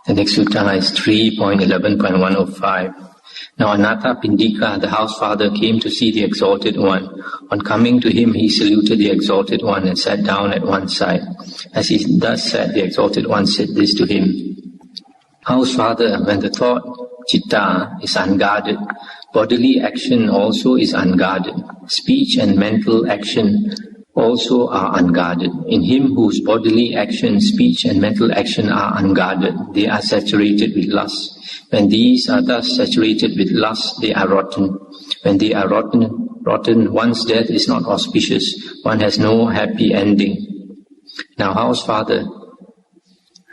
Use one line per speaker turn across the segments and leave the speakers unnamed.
The next sutta is 3.11.105. Now Anatha Pindika, the house father, came to see the Exalted One. On coming to him, he saluted the Exalted One and sat down at one side. As he thus sat, the Exalted One said this to him: House father, when the thought, citta, is unguarded, bodily action also is unguarded. Speech and mental action also are unguarded. In him whose bodily action, speech and mental action are unguarded, they are saturated with lust. When these are thus saturated with lust, they are rotten. When they are rotten, one's death is not auspicious. One has no happy ending. Now, house father,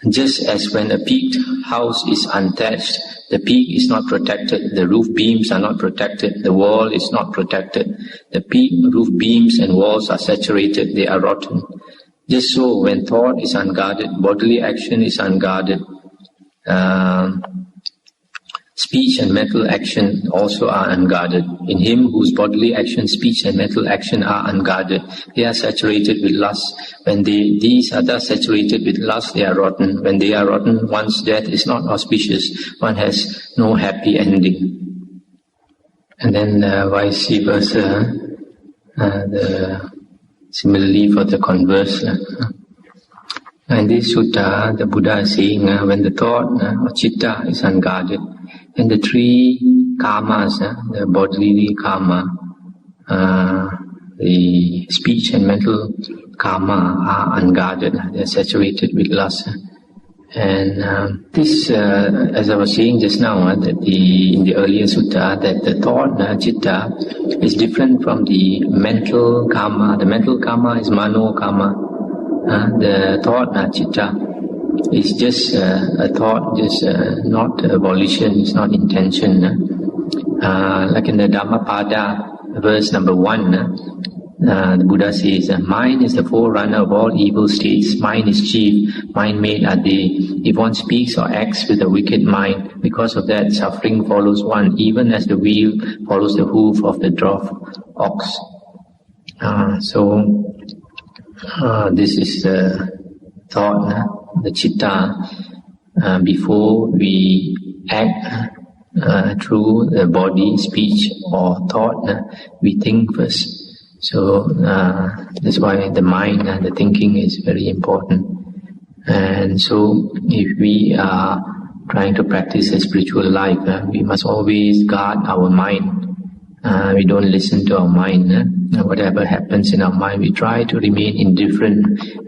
just as when a peaked house is unthatched, the peak is not protected, the roof beams are not protected, the wall is not protected. The peak, roof beams and walls are saturated, they are rotten. Just so, when thought is unguarded, bodily action is unguarded, speech and mental action also are unguarded. In him whose bodily action, speech and mental action are unguarded, they are saturated with lust. When these are thus saturated with lust, they are rotten. When they are rotten, one's death is not auspicious. One has no happy ending. And then vice versa, similarly for the converse. In this sutta, the Buddha is saying, when the thought or citta is unguarded, and the three karmas, the bodily karma, the speech and mental karma are unguarded, they are saturated with lust. And this, as I was saying just now, that in the earlier sutta, that the thought, citta, is different from the mental karma. The mental karma is mano karma. The thought, citta, is just a thought, just not a volition, it's not intention. Like in the Dhammapada, verse number 1, the Buddha says, mind is the forerunner of all evil states, mind is chief, mind-made are they. If one speaks or acts with a wicked mind, because of that suffering follows one, even as the wheel follows the hoof of the dwarf ox. This is the thought, the citta, before we act through the body, speech or thought, we think first. So that's why the mind and the thinking is very important. And so if we are trying to practice a spiritual life, we must always guard our mind. We don't listen to our mind. Whatever happens in our mind, we try to remain indifferent,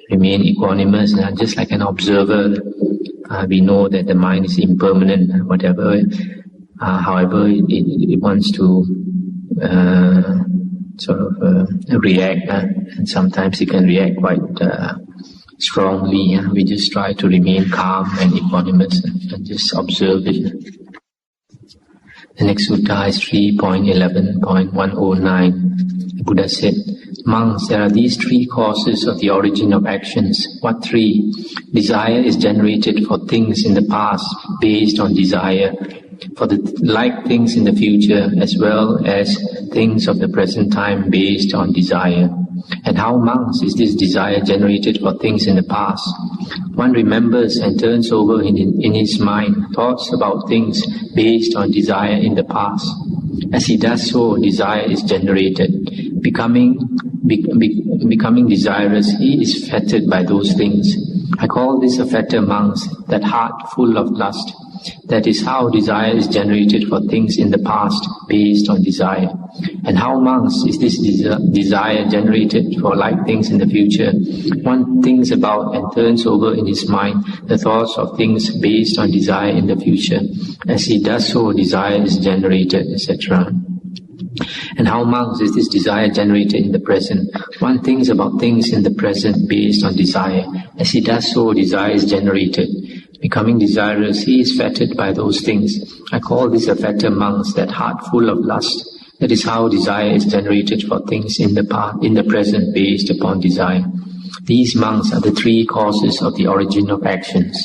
remain equanimous, just like an observer. We know that the mind is impermanent. However it wants to react, and sometimes it can react quite strongly. We just try to remain calm and equanimous and just observe it. The next sutta is 3.11.109. The Buddha said, monks, there are these three causes of the origin of actions. What three? Desire is generated for things in the past based on desire, for the like things in the future, as well as things of the present time based on desire. And how, monks, is this desire generated for things in the past? One remembers and turns over in his mind thoughts about things based on desire in the past. As he does so, desire is generated. Becoming desirous, he is fettered by those things. I call this a fetter, monks, that heart full of lust. That is how desire is generated for things in the past based on desire. And how, monks, is this desire generated for like things in the future? One thinks about and turns over in his mind the thoughts of things based on desire in the future. As he does so, desire is generated, etc. And how, monks, is this desire generated in the present? One thinks about things in the present based on desire. As he does so, desire is generated. Becoming desirous, he is fettered by those things. I call this a fetter, monks, that heart full of lust. That is how desire is generated for things in the present based upon desire. These, monks, are the three causes of the origin of actions.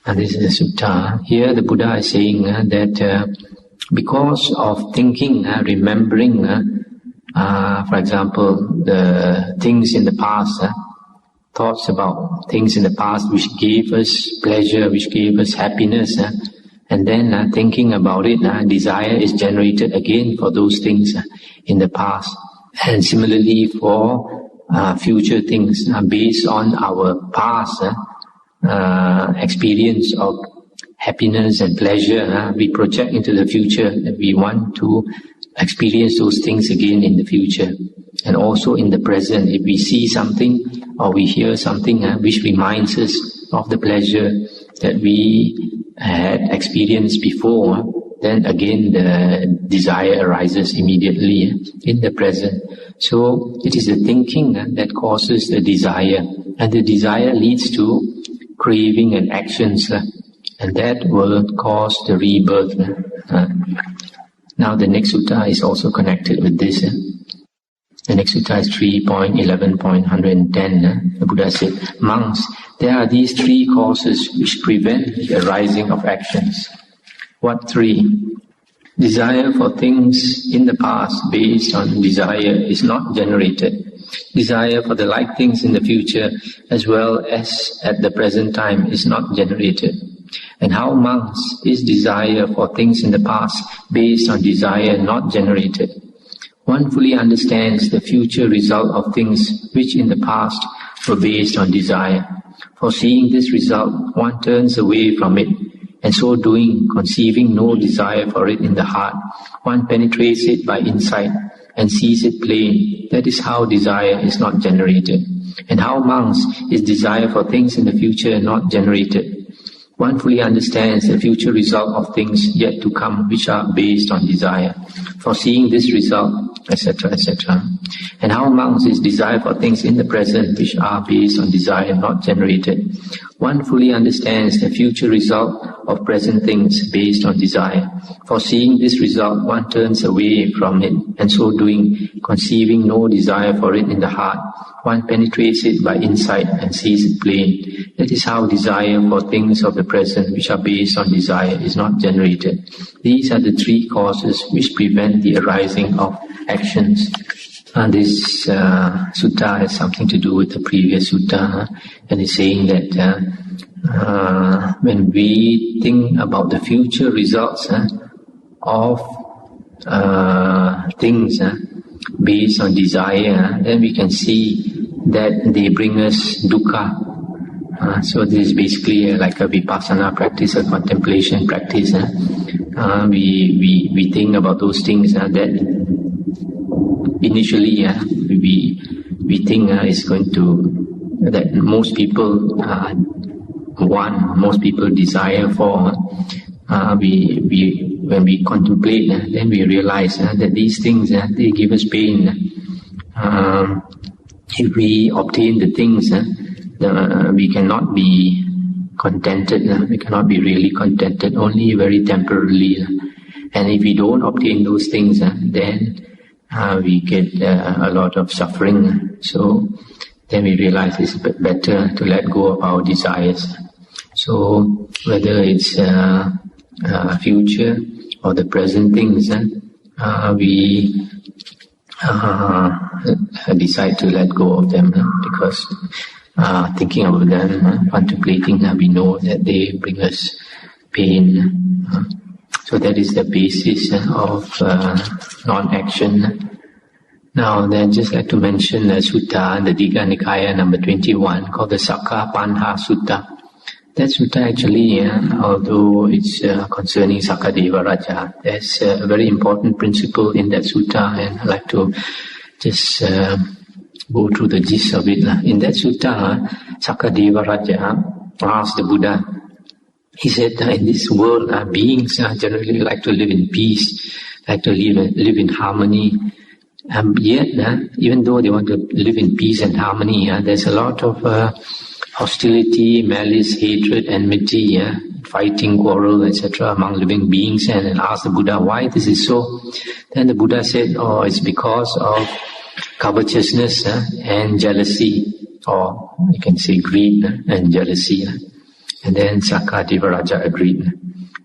And this is the sutta. Here the Buddha is saying that because of thinking, remembering, for example, the things in the past, thoughts about things in the past which gave us pleasure, which gave us happiness, and then thinking about it, desire is generated again for those things in the past. And similarly for future things, based on our past experience of happiness and pleasure, we project into the future that we want to experience those things again in the future. And also in the present, if we see something or we hear something which reminds us of the pleasure that we had experienced before, then again the desire arises immediately in the present. So it is the thinking that causes the desire, and the desire leads to craving and actions, and that will cause the rebirth. Now the next sutta is also connected with this. The next sutta is 3.11.110. The Buddha said, "Monks, there are these three causes which prevent the arising of actions." What three? Desire for things in the past based on desire is not generated. Desire for the like things in the future as well as at the present time is not generated. And how, monks, is desire for things in the past based on desire not generated? One fully understands the future result of things which in the past were based on desire. Foreseeing this result, one turns away from it, and so doing, conceiving no desire for it in the heart, one penetrates it by insight and sees it plain. That is how desire is not generated. And how, monks, is desire for things in the future not generated? One fully understands the future result of things yet to come which are based on desire. Foreseeing this result, etc., etc. And how, monks, is desire for things in the present which are based on desire not generated? One fully understands the future result of present things based on desire. Foreseeing this result, one turns away from it, and so doing, conceiving no desire for it in the heart, one penetrates it by insight and sees it plain. That is how desire for things of the present which are based on desire is not generated. These are the three causes which prevent the arising of actions. And this sutta has something to do with the previous sutta, and it's saying that when we think about the future results of things based on desire, then we can see that they bring us dukkha. So this is basically like a vipassana practice, a contemplation practice. We think about those things that initially we think is going to, that most people want, most people desire for. When we contemplate, then we realize that these things they give us pain. If we obtain the things, we cannot be contented. We cannot be really contented, only very temporarily. And if we don't obtain those things, then we get a lot of suffering. So then we realize it's better to let go of our desires. So whether it's future or the present things, we decide to let go of them because thinking about them, contemplating, we know that they bring us pain. So that is the basis of non-action. Now, then, just like to mention a sutta in the Digha Nikaya number 21 called the Sakka Panha Sutta. That sutta actually, although it's concerning Sakadeva Raja, there's a very important principle in that sutta, and I'd like to just go through the gist of it. In that sutta, Sakadeva Raja asked the Buddha, he said, in this world, beings generally like to live in peace, like to live in harmony. Yet, even though they want to live in peace and harmony, there's a lot of hostility, malice, hatred, enmity, fighting, quarrel, etc. among living beings, and asked the Buddha why this is so. Then the Buddha said, oh, it's because of covetousness and jealousy, or you can say greed and jealousy. And then Sakadeva Raja agreed.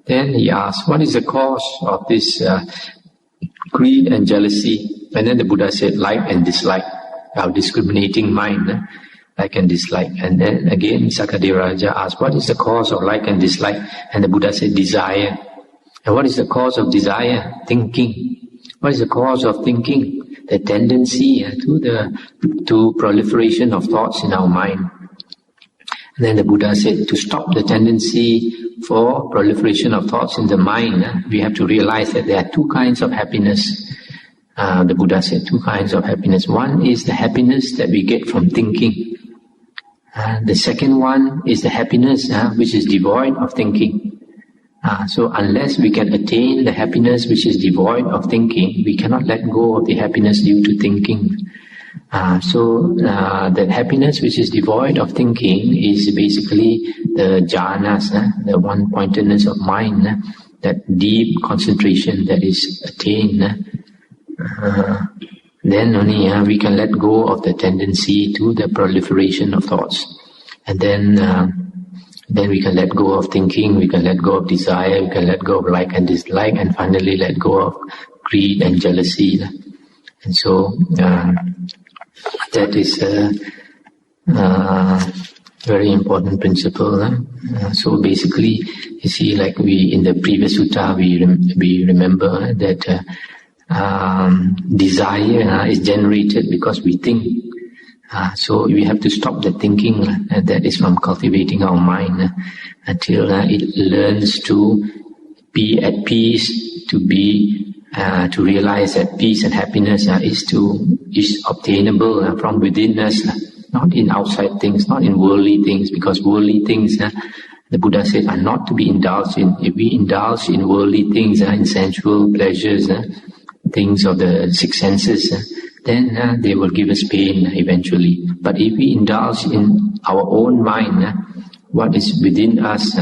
Then he asked, what is the cause of this greed and jealousy? And then the Buddha said, like and dislike, our discriminating mind. like and dislike. And then again, Sakadeva Raja asked, what is the cause of like and dislike? And the Buddha said, desire. And what is the cause of desire? Thinking. What is the cause of thinking? The tendency to proliferation of thoughts in our mind. And then the Buddha said, to stop the tendency for proliferation of thoughts in the mind, we have to realize that there are two kinds of happiness. The Buddha said two kinds of happiness. One is the happiness that we get from thinking. The second one is the happiness which is devoid of thinking. So unless we can attain the happiness which is devoid of thinking, we cannot let go of the happiness due to thinking. So the happiness which is devoid of thinking is basically the jhanas, the one-pointedness of mind, that deep concentration that is attained. Then only we can let go of the tendency to the proliferation of thoughts. And then we can let go of thinking, we can let go of desire, we can let go of like and dislike, and finally let go of greed and jealousy. And so that is a very important principle. So basically, you see, like we in the previous sutta, we remember that desire is generated because we think. So we have to stop the thinking, that is from cultivating our mind until it learns to be at peace, to realize that peace and happiness is obtainable from within us, not in outside things, not in worldly things, because worldly things, the Buddha said, are not to be indulged in. If we indulge in worldly things, in sensual pleasures, things of the six senses, then they will give us pain eventually. But if we indulge in our own mind, what is within us,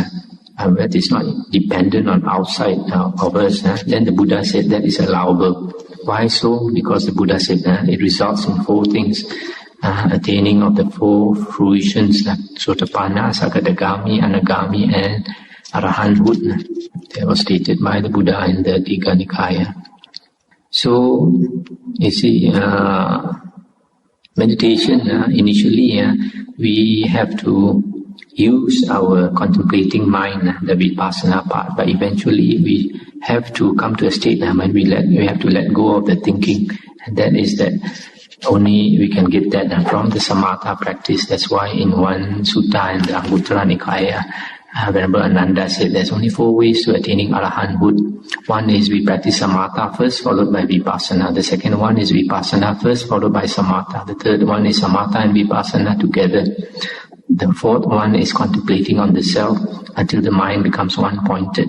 that is not dependent on outside of us, then the Buddha said that is allowable. Why so? Because the Buddha said it results in four things. Attaining of the four fruitions, Sotapanna, Sakadagami, Anagami, and Arahanthood. That was stated by the Buddha in the Digha Nikaya. So, you see, meditation, initially, we have to use our contemplating mind, the vipassana part, but eventually we have to come to a state when we have to let go of the thinking, and that is that only we can get that from the samatha practice. That's why in one sutta in the Anguttara Nikaya, Venerable Ananda said there's only four ways to attaining arahanthood. One is we practice samatha first, followed by vipassana. The second one is vipassana first, followed by samatha. The third one is samatha and vipassana together. The fourth one is contemplating on the self until the mind becomes one-pointed.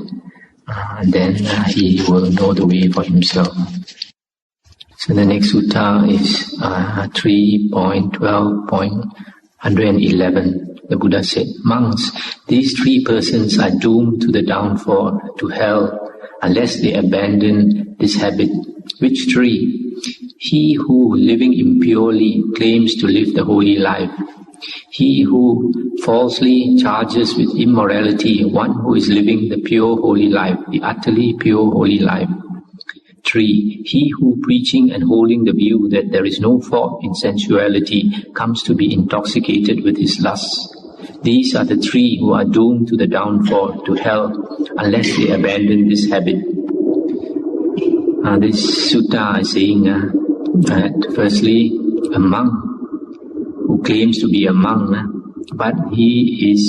And then he will know the way for himself. So the next sutta is 3.12.111. The Buddha said, monks, these three persons are doomed to the downfall, to hell, unless they abandon this habit. Which three? He who, living impurely, claims to live the holy life. He who falsely charges with immorality one who is living the pure holy life, the utterly pure holy life. 3. He who, preaching and holding the view that there is no fault in sensuality, comes to be intoxicated with his lusts. These are the three who are doomed to the downfall, to hell, unless they abandon this habit. This sutta is saying that firstly, a monk who claims to be a monk, but he is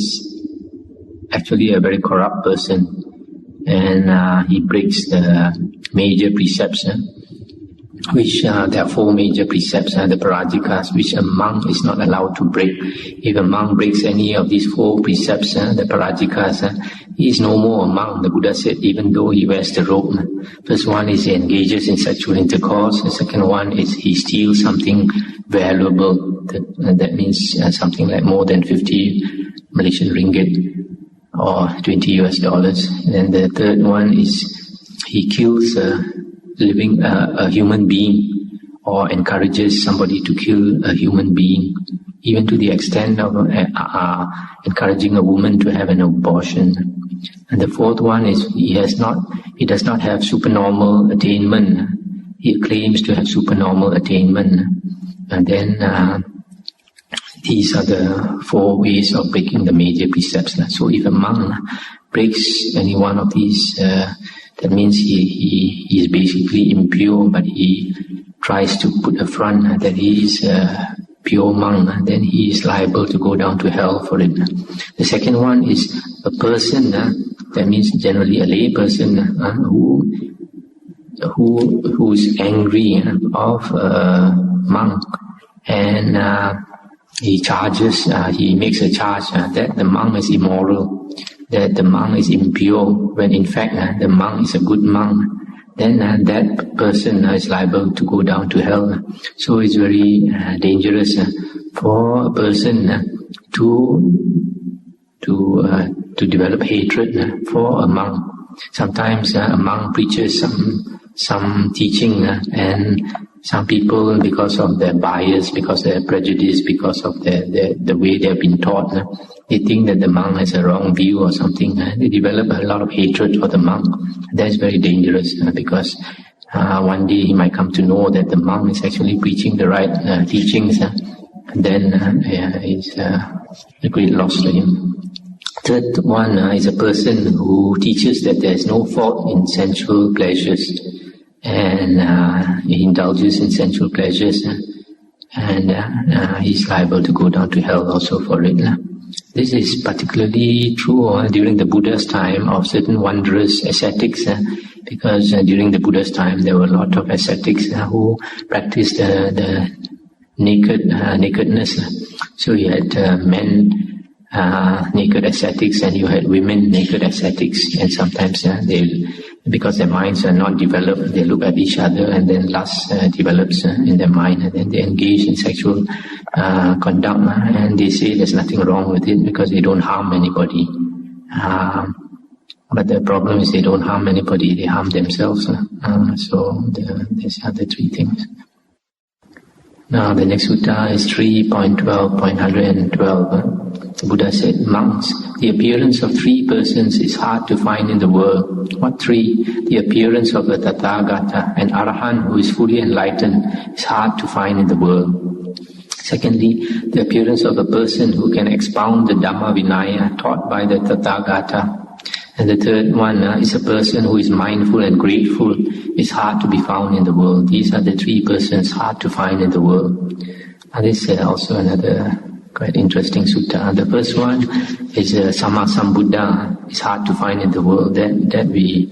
actually a very corrupt person, and he breaks the major precepts, which there are four major precepts, the parajikas, which a monk is not allowed to break. If a monk breaks any of these four precepts, the parajikas, he is no more a monk. The Buddha said, even though he wears the robe. First one is he engages in sexual intercourse. The second one is he steals something valuable. That means something like more than 50 Malaysian ringgit or $20. And then the third one is he kills a human being, or encourages somebody to kill a human being, even to the extent of encouraging a woman to have an abortion. And the fourth one is he does not have supernormal attainment. He claims to have supernormal attainment. And then These are the 4 ways of breaking the major precepts. So if a monk breaks any one of these, that means he is basically impure, but he tries to put a front that he is a pure monk, then he is liable to go down to hell for it. The second one is a person, that means generally a lay person who is angry of a monk, and he makes a charge that the monk is immoral, that the monk is impure, when in fact the monk is a good monk. Then that person is liable to go down to hell. So it's very dangerous for a person to develop hatred for a monk. Sometimes a monk preaches some teaching, and some people, because of their bias, because of their prejudice, because of the way they have been taught, they think that the monk has a wrong view or something. They develop a lot of hatred for the monk. That's very dangerous, because one day he might come to know that the monk is actually preaching the right teachings, and then it's a great loss to him. Third one is a person who teaches that there is no fault in sensual pleasures, and he indulges in sensual pleasures, and he's liable to go down to hell also for it. This is particularly true during the Buddha's time of certain wondrous ascetics, because during the Buddha's time there were a lot of ascetics who practiced the nakedness. So you had men naked ascetics, and you had women naked ascetics, and sometimes because their minds are not developed, they look at each other, and then lust develops in their mind, and then they engage in sexual conduct, and they say there's nothing wrong with it because they don't harm anybody. But the problem is they don't harm anybody, they harm themselves. So these are the 3 things. Now the next sutta is 3.12.112. The Buddha said, monks, the appearance of 3 persons is hard to find in the world. What 3? The appearance of a Tathagata, an Arahant who is fully enlightened, is hard to find in the world. Secondly, the appearance of a person who can expound the Dhamma Vinaya taught by the Tathagata. And the third one is a person who is mindful and grateful, is hard to be found in the world. These are the 3 persons hard to find in the world. And this is also another quite interesting sutta. The first one is Sama Sambuddha. It's hard to find in the world. That we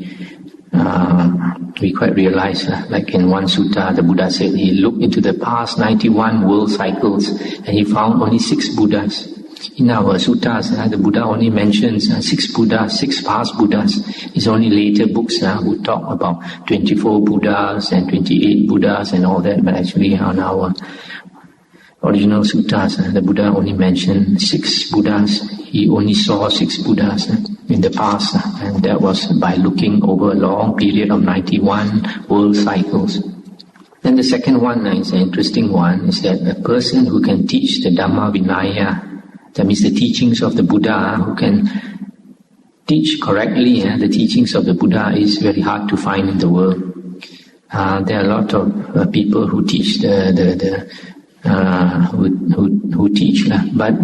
quite realize. Like in one sutta, the Buddha said he looked into the past 91 world cycles and he found only 6 Buddhas. In our suttas, the Buddha only mentions 6 Buddhas, 6 past Buddhas. It's only later books who talk about 24 Buddhas and 28 Buddhas and all that, but actually on our original suttas, the Buddha only mentioned 6 Buddhas. He only saw 6 Buddhas in the past, and that was by looking over a long period of 91 world cycles. Then the second one is an interesting one, is that a person who can teach the Dhamma Vinaya, that means the teachings of the Buddha, who can teach correctly the teachings of the Buddha, is very hard to find in the world. There are a lot of people who teach who teach, but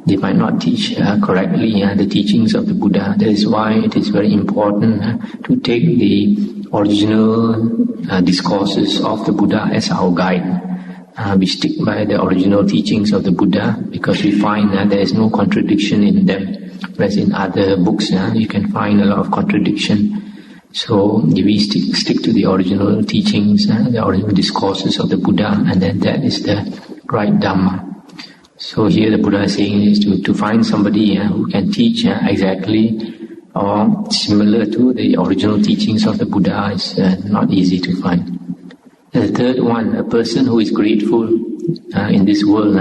they might not teach correctly the teachings of the Buddha. That is why it is very important to take the original discourses of the Buddha as our guide. We stick by the original teachings of the Buddha because we find that there is no contradiction in them. Whereas in other books, you can find a lot of contradiction. So we stick to the original teachings, the original discourses of the Buddha, and then that is the right Dhamma. So here the Buddha is saying is to find somebody who can teach exactly or similar to the original teachings of the Buddha is not easy to find. The third one, a person who is grateful. In this world,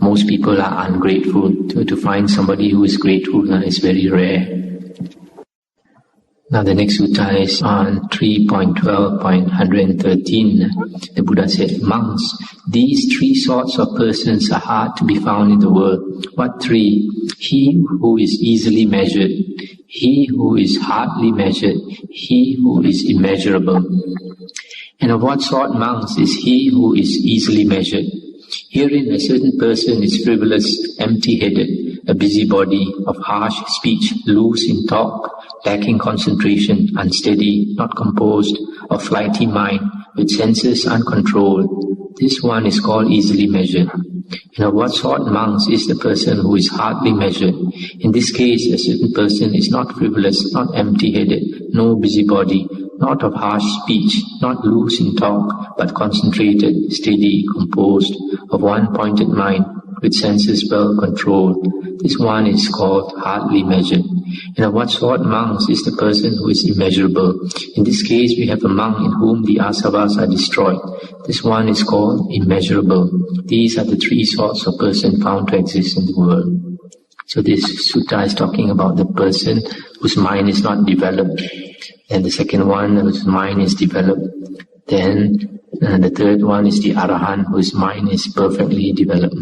most people are ungrateful. To find somebody who is grateful is very rare. Now the next sutta is on 3.12.113. The Buddha said, monks, these 3 sorts of persons are hard to be found in the world. What 3? He who is easily measured, he who is hardly measured, he who is immeasurable. And of what sort, monks, is he who is easily measured? Herein a certain person is frivolous, empty-headed, a busybody, of harsh speech, loose in talk, lacking concentration, unsteady, not composed, of flighty mind, with senses uncontrolled. This one is called easily measured. And of what sort, monks, is the person who is hardly measured? In this case, a certain person is not frivolous, not empty-headed, no busybody, not of harsh speech, not loose in talk, but concentrated, steady, composed, of one pointed mind, with senses well controlled. This one is called hardly measured. And of what sort, monks, is the person who is immeasurable? In this case, we have a monk in whom the asavas are destroyed. This one is called immeasurable. These are the three sorts of person found to exist in the world. So this sutta is talking about the person whose mind is not developed. And the second one, whose mind is developed. Then the third one is the arahant, whose mind is perfectly developed.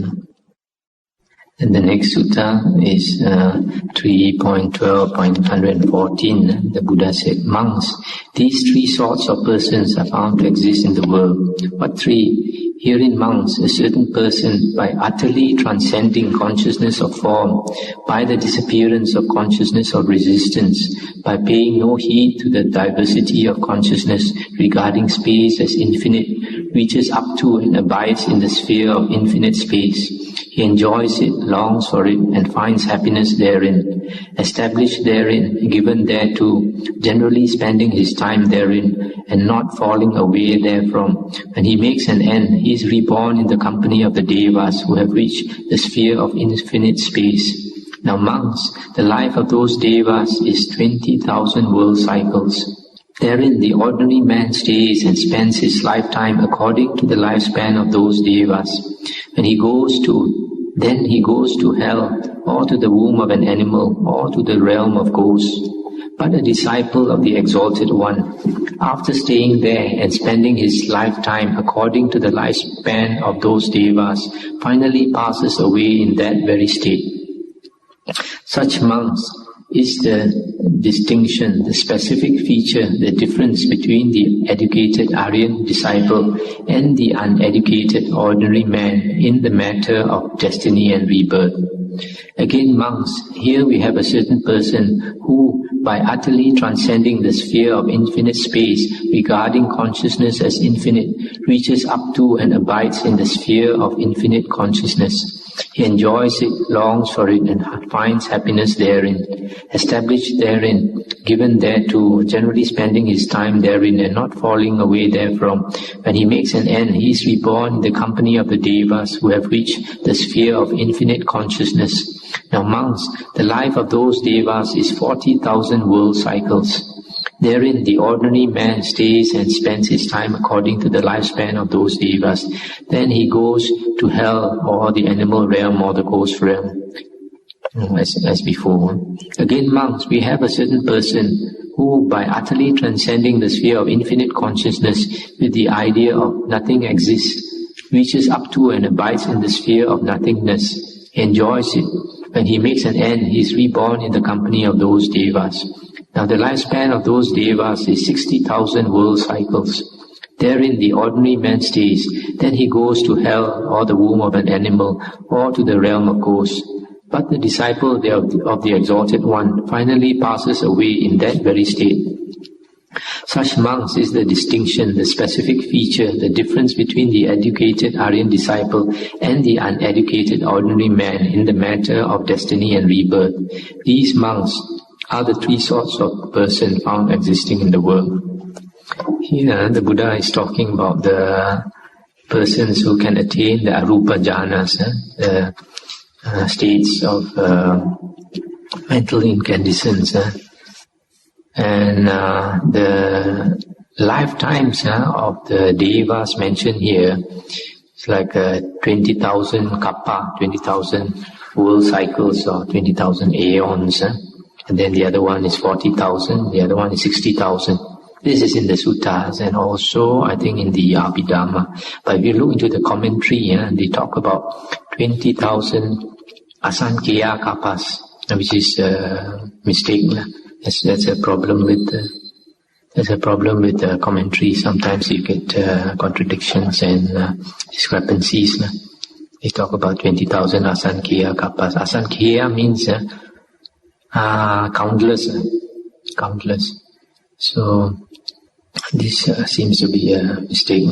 And the next sutta is 3.12.114. The Buddha said, monks, these three sorts of persons are found to exist in the world. What three? Herein, monks, a certain person, by utterly transcending consciousness of form, by the disappearance of consciousness of resistance, by paying no heed to the diversity of consciousness regarding space as infinite, reaches up to and abides in the sphere of infinite space. He enjoys it, longs for it, and finds happiness therein. Established therein, given thereto, generally spending his time therein, and not falling away therefrom. When he makes an end, he is reborn in the company of the devas who have reached the sphere of infinite space. Now monks, the life of those devas is 20,000 world cycles. Therein the ordinary man stays and spends his lifetime according to the lifespan of those devas. When he goes to hell, or to the womb of an animal, or to the realm of ghosts. But a disciple of the Exalted One, after staying there and spending his lifetime according to the lifespan of those devas, finally passes away in that very state. Such monks is the distinction, the specific feature, the difference between the educated Aryan disciple and the uneducated ordinary man in the matter of destiny and rebirth. Again, monks, here we have a certain person who, by utterly transcending the sphere of infinite space, regarding consciousness as infinite, reaches up to and abides in the sphere of infinite consciousness. He enjoys it, longs for it, and finds happiness therein. Established therein, given thereto, generally spending his time therein and not falling away therefrom. When he makes an end, he is reborn in the company of the devas who have reached the sphere of infinite consciousness. Now monks, the life of those devas is 40,000 world cycles. Therein the ordinary man stays and spends his time according to the lifespan of those devas. Then he goes to hell, or the animal realm, or the ghost realm, as before. Again, monks, we have a certain person who, by utterly transcending the sphere of infinite consciousness with the idea of nothing exists, reaches up to and abides in the sphere of nothingness. He enjoys it. When he makes an end, he is reborn in the company of those devas. Now the lifespan of those devas is 60,000 world cycles. Therein the ordinary man stays. Then he goes to hell, or the womb of an animal, or to the realm of ghosts. But the disciple of the Exalted One finally passes away in that very state. Such monks is the distinction, the specific feature, the difference between the educated Aryan disciple and the uneducated ordinary man in the matter of destiny and rebirth. These monks are the three sorts of person found existing in the world. Here the Buddha is talking about the persons who can attain the arupa jhanas, the states of mental incandescence. And the lifetimes of the devas mentioned here, it's like 20,000 kappa, 20,000 world cycles, or 20,000 aeons. And then the other one is 40,000, the other one is 60,000. This is in the suttas, and also I think in the Abhidhamma. But if you look into the commentary, they talk about 20,000 asankheya kappas, which is a mistake. That's a problem with the commentary. Sometimes you get contradictions and discrepancies. They talk about 20,000 asankheya kappas. Asankheya means countless. Countless. So this seems to be a mistake.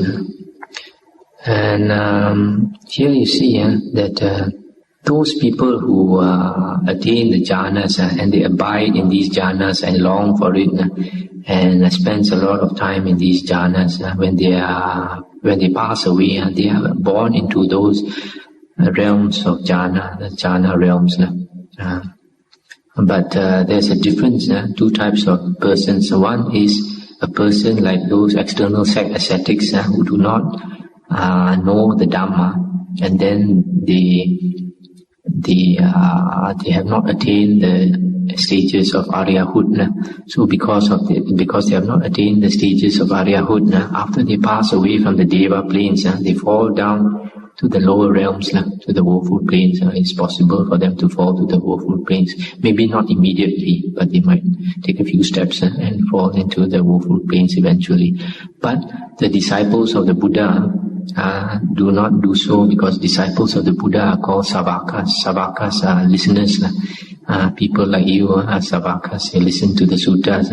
And here you see that those people who attain the jhanas and they abide in these jhanas and long for it and spends a lot of time in these jhanas, when they pass away, they are born into those realms of jhana, the jhana realms. But there's a difference, two types of persons. One is a person like those external ascetics who do not know the Dhamma, and then they have not attained the stages of Aryahood. So because they have not attained the stages of Aryahood, after they pass away from the Deva planes, they fall down to the lower realms, to the woeful planes. It's possible for them to fall to the woeful planes. Maybe not immediately, but they might take a few steps and fall into the woeful planes eventually. But the disciples of the Buddha do not do so, because disciples of the Buddha are called savakas. Savakas are listeners. People like you are savakas. They listen to the suttas.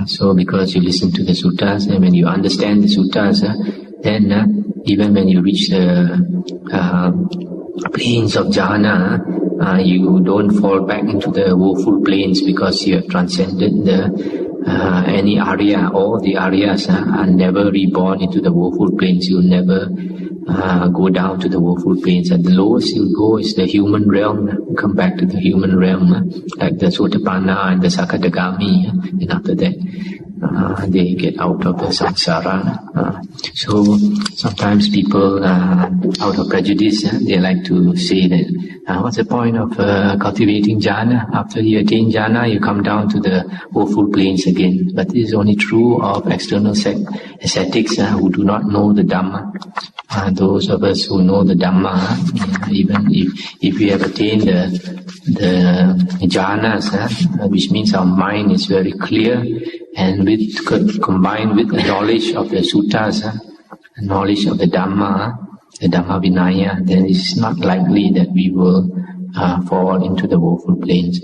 So because you listen to the suttas, and when you understand the suttas, then even when you reach the planes of jhana, you don't fall back into the woeful planes, because you have transcended any Arya. All the Aryas are never reborn into the woeful planes. You'll never go down to the woeful planes. At the lowest you'll go is the human realm. Come back to the human realm, like the Sotapanna and the Sakadagami, and after that they get out of the samsara. So sometimes people, out of prejudice, they like to say that what's the point of cultivating jhana? After you attain jhana, you come down to the woeful planes again. But this is only true of external ascetics who do not know the Dhamma. Those of us who know the Dhamma, even if we have attained the jhanas, which means our mind is very clear, and combined with the knowledge of the suttas, knowledge of the Dhamma Vinaya, then it's not likely that we will fall into the woeful planes.